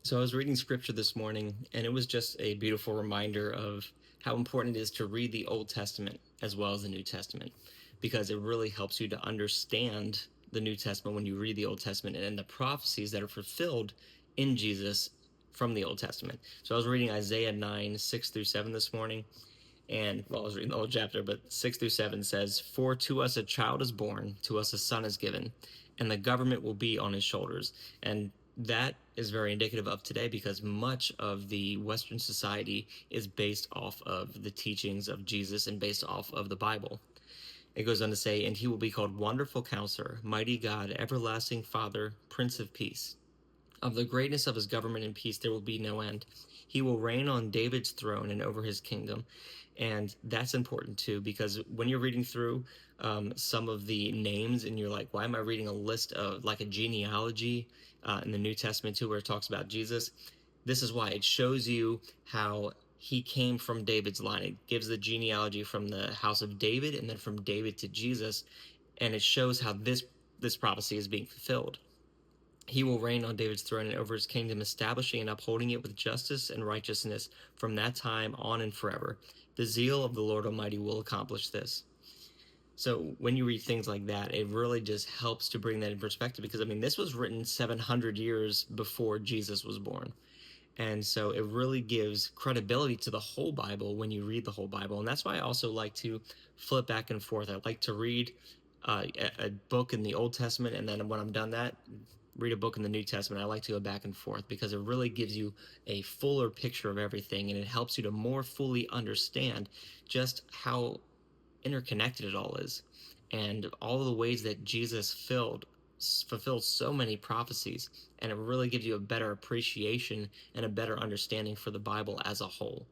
So I was reading scripture this morning, and it was just a beautiful reminder of how important it is to read the Old Testament as well as the New Testament, because it really helps you to understand the New Testament when you read the Old Testament and the prophecies that are fulfilled in Jesus from the Old Testament. So I was reading Isaiah 9, 6 through 7 this morning, and well, I was reading the whole chapter, but 6 through 7 says, "For to us a child is born, to us a son is given, and the government will be on his shoulders." And that is very indicative of today because much of the Western society is based off of the teachings of Jesus and based off of the Bible. It goes on to say, "And he will be called Wonderful Counselor, Mighty God, Everlasting Father, Prince of Peace. Of the greatness of his government and peace there will be no end. He will reign on David's throne and over his kingdom." And that's important too, because when you're reading through some of the names and you're like, why am I reading a list of like a genealogy in the New Testament too, where it talks about Jesus? This is why it shows you how he came from David's line. It gives the genealogy from the house of David and then from David to Jesus. And it shows how this prophecy is being fulfilled. He will reign on David's throne and over his kingdom, establishing and upholding it with justice and righteousness from that time on and forever. The zeal of the Lord Almighty will accomplish this. So when you read things like that, it really just helps to bring that in perspective because, I mean, this was written 700 years before Jesus was born. And so it really gives credibility to the whole Bible when you read the whole Bible. And that's why I also like to flip back and forth. I like to read a book in the Old Testament, and then when I'm done that, read a book in the New Testament. I like to go back and forth because it really gives you a fuller picture of everything, and it helps you to more fully understand just how interconnected it all is and all of the ways that Jesus fulfilled so many prophecies, and it really gives you a better appreciation and a better understanding for the Bible as a whole.